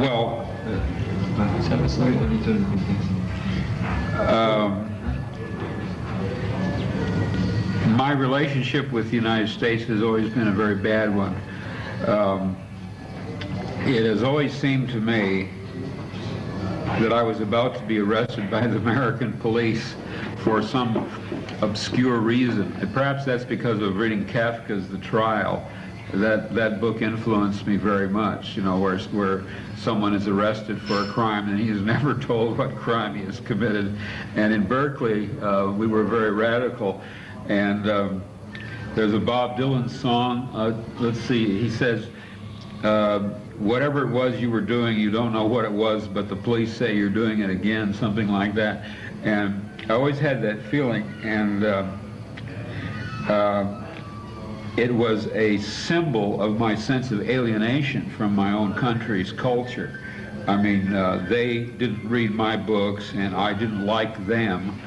Well, my relationship with the United States has always been a very bad one. It has always seemed to me that I was about to be arrested by the American police for some obscure reason. And perhaps that's because of reading Kafka's The Trial. That book influenced me very much, you know, where someone is arrested for a crime and he is never told what crime he has committed. And in Berkeley, we were very radical. And there's a Bob Dylan song, let's see, he says, whatever it was you were doing, you don't know what it was, but the police say you're doing it again, something like that. And I always had that feeling, and it was a symbol of my sense of alienation from my own country's culture. I mean, they didn't read my books, and I didn't like them,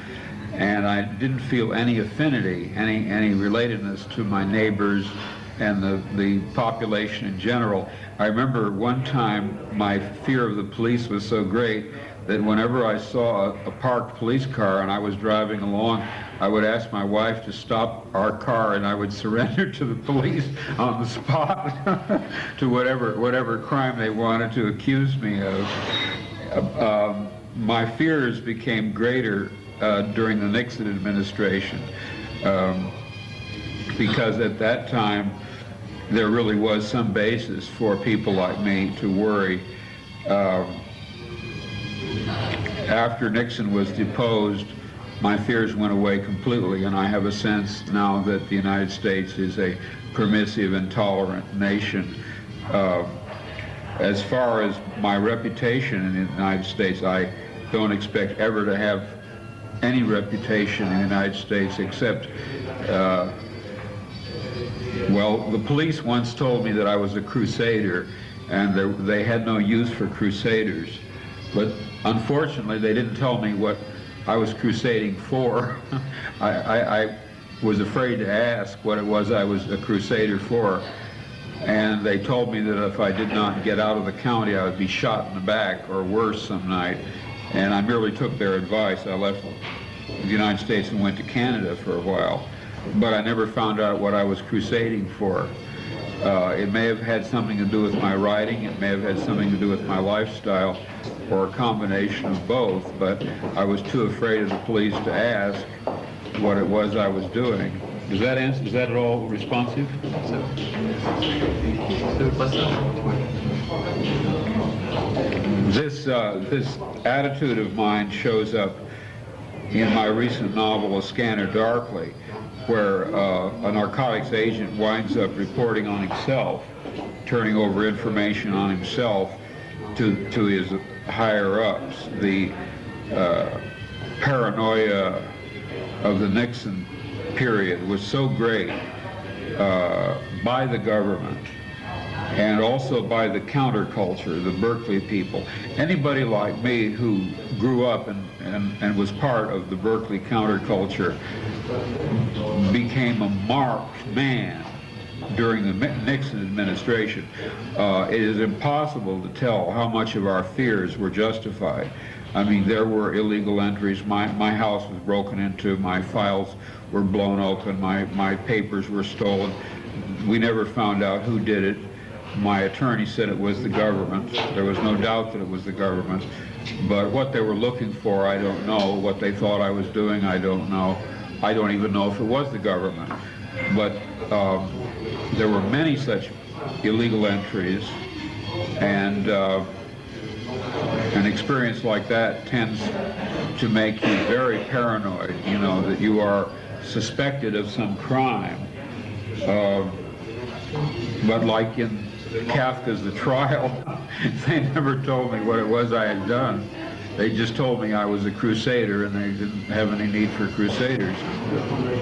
and I didn't feel any affinity, any relatedness to my neighbors and the population in general. I remember one time my fear of the police was so great that whenever I saw a parked police car and I was driving along, I would ask my wife to stop our car and I would surrender to the police on the spot to whatever crime they wanted to accuse me of. My fears became greater during the Nixon administration because at that time there really was some basis for people like me to worry. After Nixon was deposed, my fears went away completely, and I have a sense now that the United States is a permissive, intolerant nation. As far as my reputation in the United States, I don't expect ever to have any reputation in the United States except, well, the police once told me that I was a crusader, and they had no use for crusaders. But unfortunately, they didn't tell me what I was crusading for. I was afraid to ask what it was I was a crusader for. And they told me that if I did not get out of the county, I would be shot in the back or worse some night. And I merely took their advice. I left the United States and went to Canada for a while. But I never found out what I was crusading for. It may have had something to do with my writing, it may have had something to do with my lifestyle, or a combination of both, but I was too afraid of the police to ask what it was I was doing. Does that answer, is that at all responsive? This attitude of mine shows up in my recent novel, A Scanner Darkly, where a narcotics agent winds up reporting on himself, turning over information on himself to his higher-ups. The paranoia of the Nixon period was so great by the government and also by the counterculture, the Berkeley people. Anybody like me who grew up and was part of the Berkeley counterculture became a marked man during the Nixon administration. It is impossible to tell how much of our fears were justified. I mean, there were illegal entries. My house was broken into, my files were blown open, my papers were stolen. We never found out who did it. My attorney said it was the government. There was no doubt that it was the government. But what they were looking for, I don't know. What they thought I was doing, I don't know. I don't even know if it was the government. But there were many such illegal entries, and an experience like that tends to make you very paranoid, you know, that you are suspected of some crime. But like in Kafka's The Trial, they never told me what it was I had done. They just told me I was a crusader, and they didn't have any need for crusaders.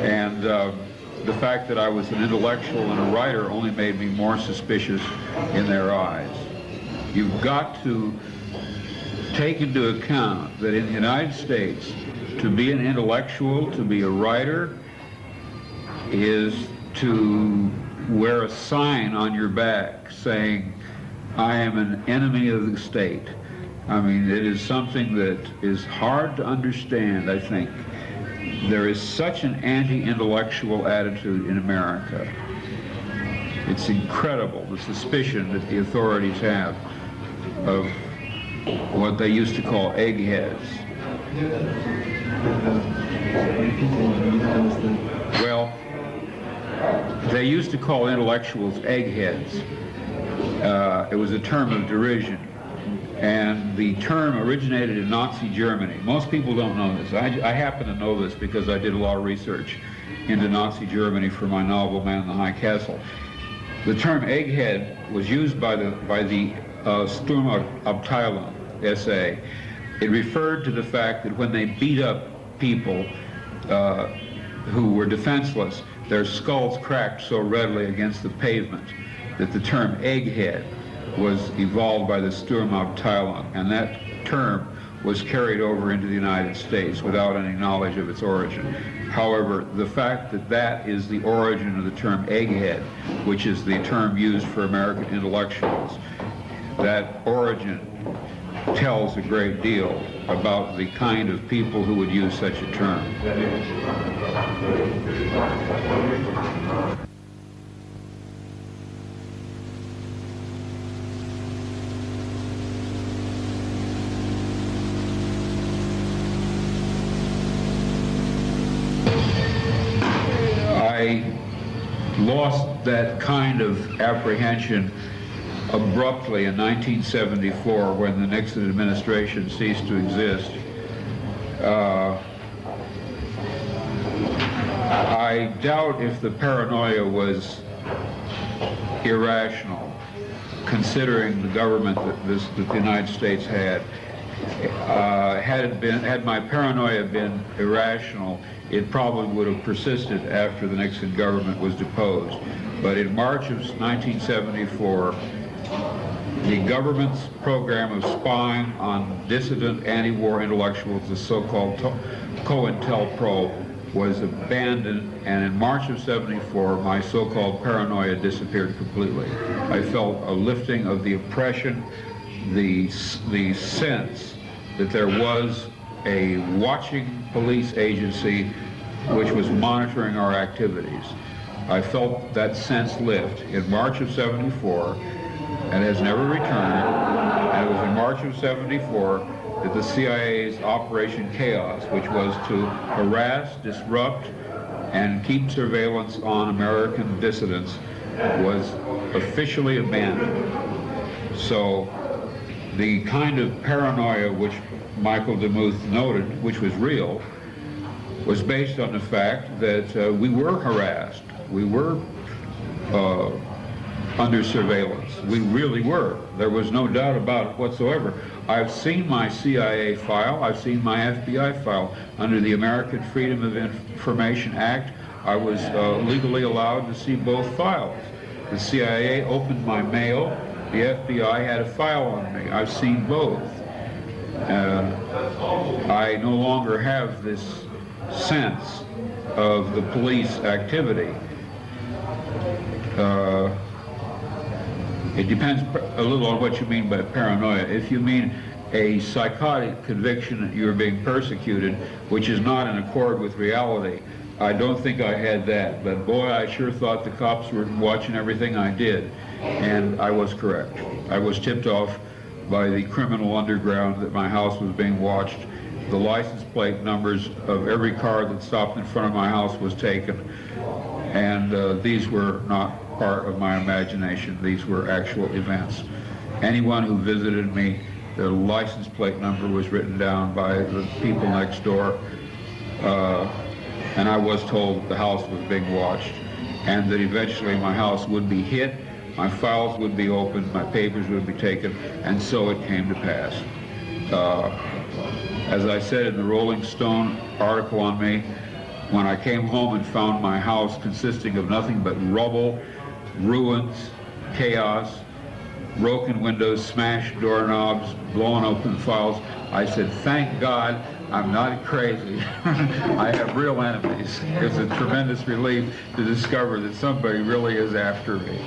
And the fact that I was an intellectual and a writer only made me more suspicious in their eyes. You've got to take into account that in the United States, to be an intellectual, to be a writer, is to wear a sign on your back saying, I am an enemy of the state. I mean, it is something that is hard to understand, I think. There is such an anti-intellectual attitude in America. It's incredible, the suspicion that the authorities have of what they used to call eggheads. Well, they used to call intellectuals eggheads. It was a term of derision. And the term originated in Nazi Germany. Most people don't know this. I happen to know this because I did a lot of research into Nazi Germany for my novel, Man in the High Castle. The term egghead was used by the Sturmabteilung, SA. It referred to the fact that when they beat up people who were defenseless, their skulls cracked so readily against the pavement that the term egghead was evolved by the Sturmabteilung, and that term was carried over into the United States without any knowledge of its origin. However, the fact that that is the origin of the term egghead, which is the term used for American intellectuals, that origin tells a great deal about the kind of people who would use such a term. I lost that kind of apprehension abruptly in 1974 when the Nixon administration ceased to exist. I doubt if the paranoia was irrational, considering the government that the United States had. Had my paranoia been irrational, it probably would have persisted after the Nixon government was deposed. But in March of 1974, the government's program of spying on dissident anti-war intellectuals, the so-called COINTELPRO, was abandoned, and in March of '74, my so-called paranoia disappeared completely. I felt a lifting of the oppression, the sense that there was a watching police agency which was monitoring our activities. I felt that sense lift in March of '74 and has never returned. And it was in March of '74 that the CIA's Operation Chaos, which was to harass, disrupt, and keep surveillance on American dissidents, was officially abandoned. So the kind of paranoia which Michael DeMuth noted, which was real, was based on the fact that we were harassed. We were under surveillance. We really were. There was no doubt about it whatsoever. I've seen my CIA file. I've seen my FBI file. Under the American Freedom of Information Act, I was legally allowed to see both files. The CIA opened my mail. The FBI had a file on me. I've seen both. I no longer have this sense of the police activity. It depends a little on what you mean by paranoia. If you mean a psychotic conviction that you're being persecuted, which is not in accord with reality, I don't think I had that. But boy, I sure thought the cops were watching everything I did. And I was correct. I was tipped off by the criminal underground that my house was being watched. The license plate numbers of every car that stopped in front of my house was taken. And these were not part of my imagination. These were actual events. Anyone who visited me, their license plate number was written down by the people next door. And I was told the house was being watched, and that eventually my house would be hit, my files would be opened, my papers would be taken, and so it came to pass. As I said in the Rolling Stone article on me, when I came home and found my house consisting of nothing but rubble, ruins, chaos, broken windows, smashed doorknobs, blown open files, I said, thank God I'm not crazy. I have real enemies. It's a tremendous relief to discover that somebody really is after me.